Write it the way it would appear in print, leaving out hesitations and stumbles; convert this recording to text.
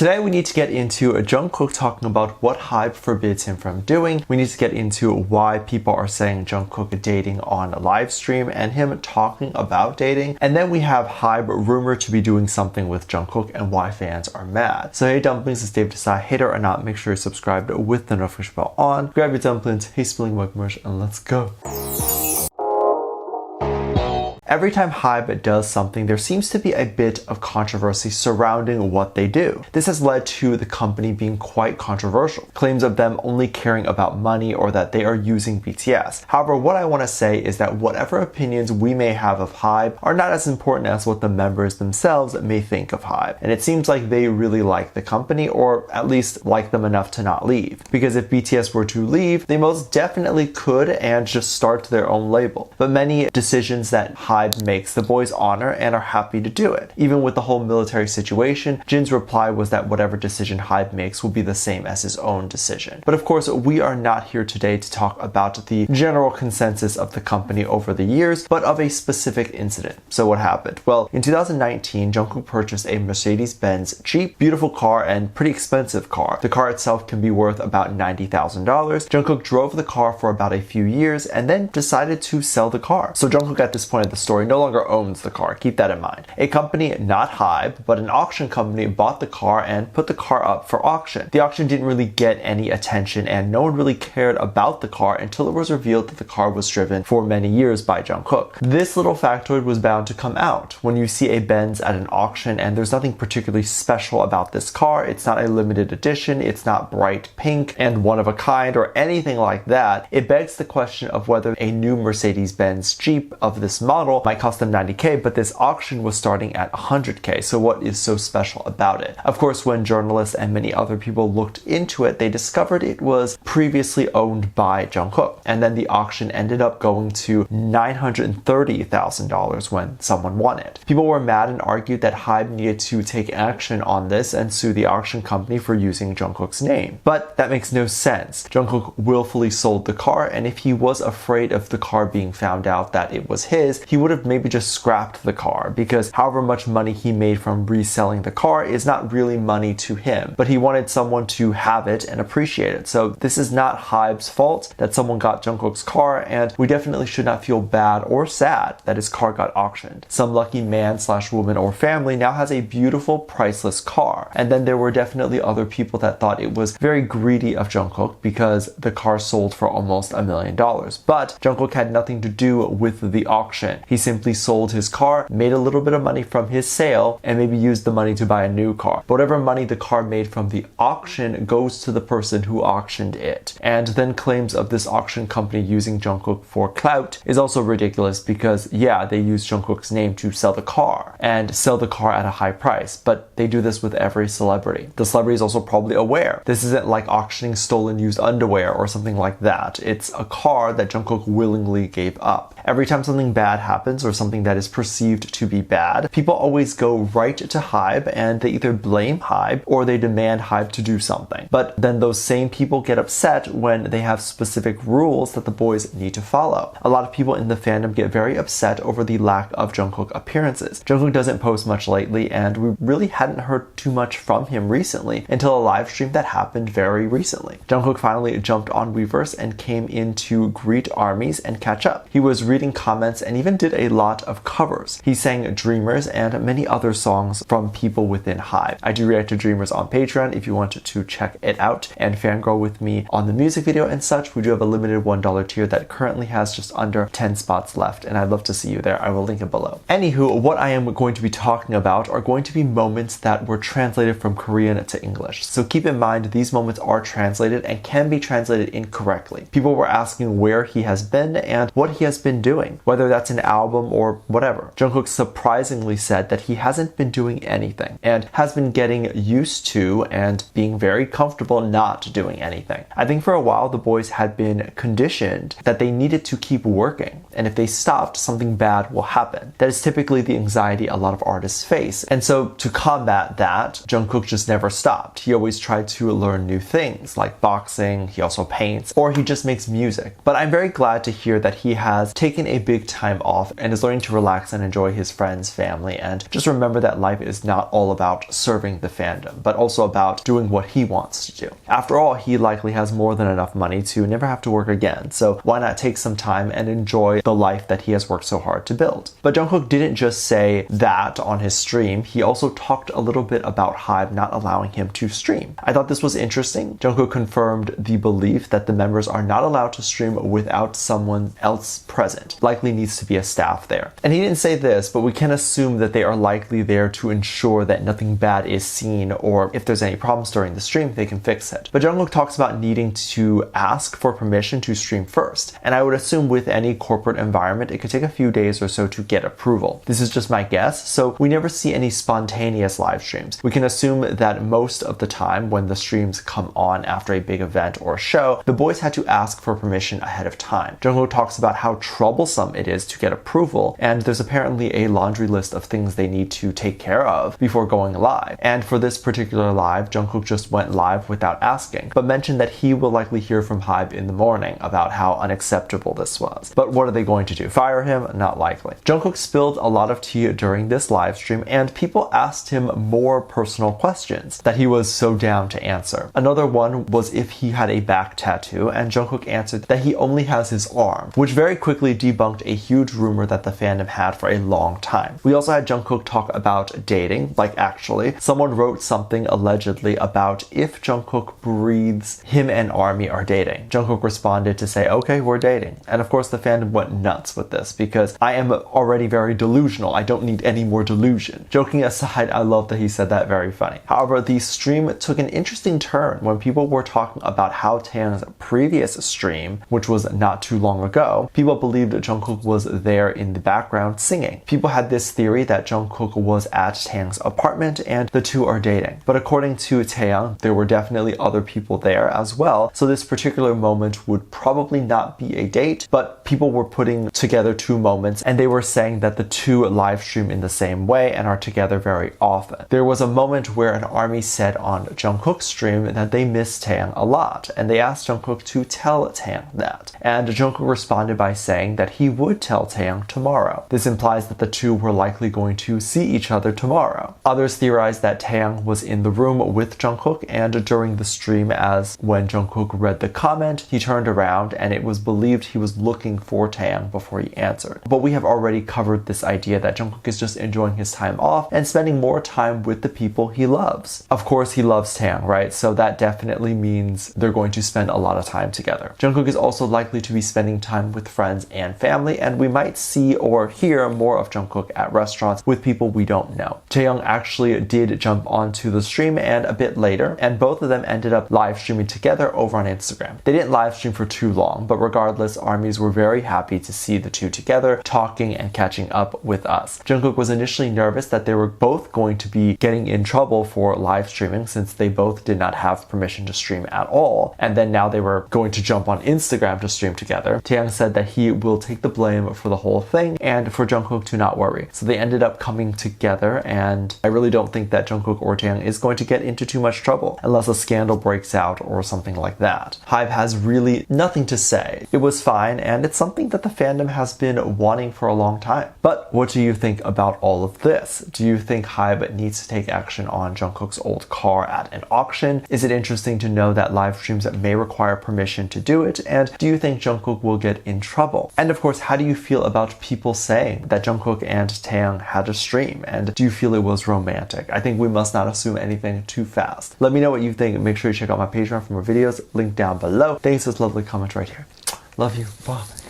Today we need to get into Jung Kook talking about what HYBE forbids him from doing. We need to get into why people are saying Jung Kook dating on live stream and him talking about dating. And then we have HYBE rumored to be doing something with Jung Kook and why fans are mad. So hey dumplings, it's Dave Desai. Hater or not, make sure you're subscribed with the notification bell on. Grab your dumplings, hey spilling mug merch, and let's go. Every time HYBE does something, there seems to be a bit of controversy surrounding what they do. This has led to the company being quite controversial. Claims of them only caring about money or that they are using BTS. However, what I want to say is that whatever opinions we may have of HYBE are not as important as what the members themselves may think of HYBE. And it seems like they really like the company, or at least like them enough to not leave. Because if BTS were to leave, they most definitely could and just start their own label. But many decisions that HYBE makes, the boys honor and are happy to do it. Even with the whole military situation, Jin's reply was that whatever decision HYBE makes will be the same as his own decision. But of course, we are not here today to talk about the general consensus of the company over the years, but of a specific incident. So what happened? Well, in 2019, Jung Kook purchased a Mercedes-Benz cheap, beautiful car and pretty expensive car. The car itself can be worth about $90,000. Jung Kook drove the car for about a few years and then decided to sell the car. So Jung Kook at this point of the story no longer owns the car, keep that in mind. A company, not HYBE, but an auction company bought the car and put the car up for auction. The auction didn't really get any attention and no one really cared about the car until it was revealed that the car was driven for many years by Jung Kook. This little factoid was bound to come out. When you see a Benz at an auction and there's nothing particularly special about this car, it's not a limited edition, it's not bright pink and one of a kind or anything like that, it begs the question of whether a new Mercedes-Benz Jeep of this model might cost them $90K, but this auction was starting at $100K, so what is so special about it? Of course, when journalists and many other people looked into it, they discovered it was previously owned by Jung Kook, and then the auction ended up going to $930,000 when someone won it. People were mad and argued that HYBE needed to take action on this and sue the auction company for using Jung Kook's name. But that makes no sense. Jung Kook willfully sold the car, and if he was afraid of the car being found out that it was his, he would have maybe just scrapped the car, because however much money he made from reselling the car is not really money to him, but he wanted someone to have it and appreciate it. So this is not HYBE's fault that someone got Jung Kook's car, and we definitely should not feel bad or sad that his car got auctioned. Some lucky man / woman or family now has a beautiful, priceless car. And then there were definitely other people that thought it was very greedy of Jung Kook because the car sold for almost $1 million. But Jung Kook had nothing to do with the auction. He simply sold his car, made a little bit of money from his sale, and maybe used the money to buy a new car. But whatever money the car made from the auction goes to the person who auctioned it. And then claims of this auction company using Jung Kook for clout is also ridiculous because yeah, they use Jung Kook's name to sell the car and sell the car at a high price, but they do this with every celebrity. The celebrity is also probably aware. This isn't like auctioning stolen used underwear or something like that. It's a car that Jung Kook willingly gave up. Every time something bad happens or something that is perceived to be bad, people always go right to HYBE and they either blame HYBE or they demand HYBE to do something. But then those same people get upset when they have specific rules that the boys need to follow. A lot of people in the fandom get very upset over the lack of Jung Kook appearances. Jung Kook doesn't post much lately, and we really hadn't heard too much from him recently until a live stream that happened very recently. Jung Kook finally jumped on Weverse and came in to greet armies and catch up. He was reading comments and even did a lot of covers. He sang Dreamers and many other songs from people within HYBE. I do react to Dreamers on Patreon if you want to check it out and fangirl with me on the music video and such. We do have a limited $1 tier that currently has just under 10 spots left, and I'd love to see you there. I will link it below. Anywho, what I am going to be talking about are going to be moments that were translated from Korean to English. So keep in mind, these moments are translated and can be translated incorrectly. People were asking where he has been and what he has been doing, whether that's an album or whatever. Jung Kook surprisingly said that he hasn't been doing anything and has been getting used to and being very comfortable not doing anything. I think for a while the boys had been conditioned that they needed to keep working, and if they stopped, something bad will happen. That is typically the anxiety a lot of artists face. And so to combat that, Jung Kook just never stopped. He always tried to learn new things like boxing, he also paints, or he just makes music. But I'm very glad to hear that he has taken a big time off off and is learning to relax and enjoy his friends, family, and just remember that life is not all about serving the fandom, but also about doing what he wants to do. After all, he likely has more than enough money to never have to work again, so why not take some time and enjoy the life that he has worked so hard to build? But Jungkook didn't just say that on his stream, he also talked a little bit about HYBE not allowing him to stream. I thought this was interesting. Jungkook confirmed the belief that the members are not allowed to stream without someone else present. Likely needs to be a staff there. And he didn't say this, but we can assume that they are likely there to ensure that nothing bad is seen, or if there's any problems during the stream, they can fix it. But Jungkook talks about needing to ask for permission to stream first, and I would assume with any corporate environment, it could take a few days or so to get approval. This is just my guess, so we never see any spontaneous live streams. We can assume that most of the time when the streams come on after a big event or show, the boys had to ask for permission ahead of time. Jungkook talks about how troublesome it is to get approval, and there's apparently a laundry list of things they need to take care of before going live. And for this particular live, Jungkook just went live without asking, but mentioned that he will likely hear from HYBE in the morning about how unacceptable this was. But what are they going to do? Fire him? Not likely. Jungkook spilled a lot of tea during this live stream, and people asked him more personal questions that he was so down to answer. Another one was if he had a back tattoo, and Jungkook answered that he only has his arm, which very quickly debunked a huge rumor that the fandom had for a long time. We also had Jungkook talk about dating, like actually. Someone wrote something allegedly about if Jungkook breathes, him and ARMY are dating. Jungkook responded to say, okay, we're dating. And of course the fandom went nuts with this because I am already very delusional. I don't need any more delusion. Joking aside, I love that he said that. Very funny. However, the stream took an interesting turn when people were talking about how Taeyang's previous stream, which was not too long ago, people believed Jungkook was there in the background singing. People had this theory that Jungkook was at Taeyang's apartment and the two are dating. But according to Taeyang, there were definitely other people there as well, so this particular moment would probably not be a date, but people were putting together two moments and they were saying that the two live stream in the same way and are together very often. There was a moment where an ARMY said on Jungkook's stream that they miss Taeyang a lot, and they asked Jungkook to tell Taeyang that. And Jungkook responded by saying that he would tell Taeyang tomorrow. This implies that the two were likely going to see each other tomorrow. Others theorized that Taeyang was in the room with Jungkook, and during the stream, as when Jungkook read the comment, he turned around and it was believed he was looking for Taeyang before he answered. But we have already covered this idea that Jungkook is just enjoying his time off and spending more time with the people he loves. Of course, he loves Taeyang, right? So that definitely means they're going to spend a lot of time together. Jungkook is also likely to be spending time with friends and family, and we might see or hear more of Jungkook at restaurants with people we don't know. Taeyang actually did jump onto the stream and a bit later, and both of them ended up live streaming together over on Instagram. They didn't live stream for too long, but regardless, ARMYs were very happy to see the two together, talking and catching up with us. Jungkook was initially nervous that they were both going to be getting in trouble for live streaming since they both did not have permission to stream at all, and then now they were going to jump on Instagram to stream together. Taeyang said that he will take the blame for the whole thing and for Jungkook to not worry. So they ended up coming together, and I really don't think that Jungkook or Taeyang is going to get into too much trouble unless a scandal breaks out or something like that. HYBE has really nothing to say. It was fine, and it's something that the fandom has been wanting for a long time. But what do you think about all of this? Do you think HYBE needs to take action on Jungkook's old car at an auction? Is it interesting to know that live streams may require permission to do it? And do you think Jungkook will get in trouble? And of course, how do you feel about people saying that Jungkook and Taeyang had a stream? And do you feel it was romantic? I think we must not assume anything too fast. Let me know what you think. Make sure you check out my Patreon for more videos, link down below. Thanks for this lovely comment right here. Love you. Bye.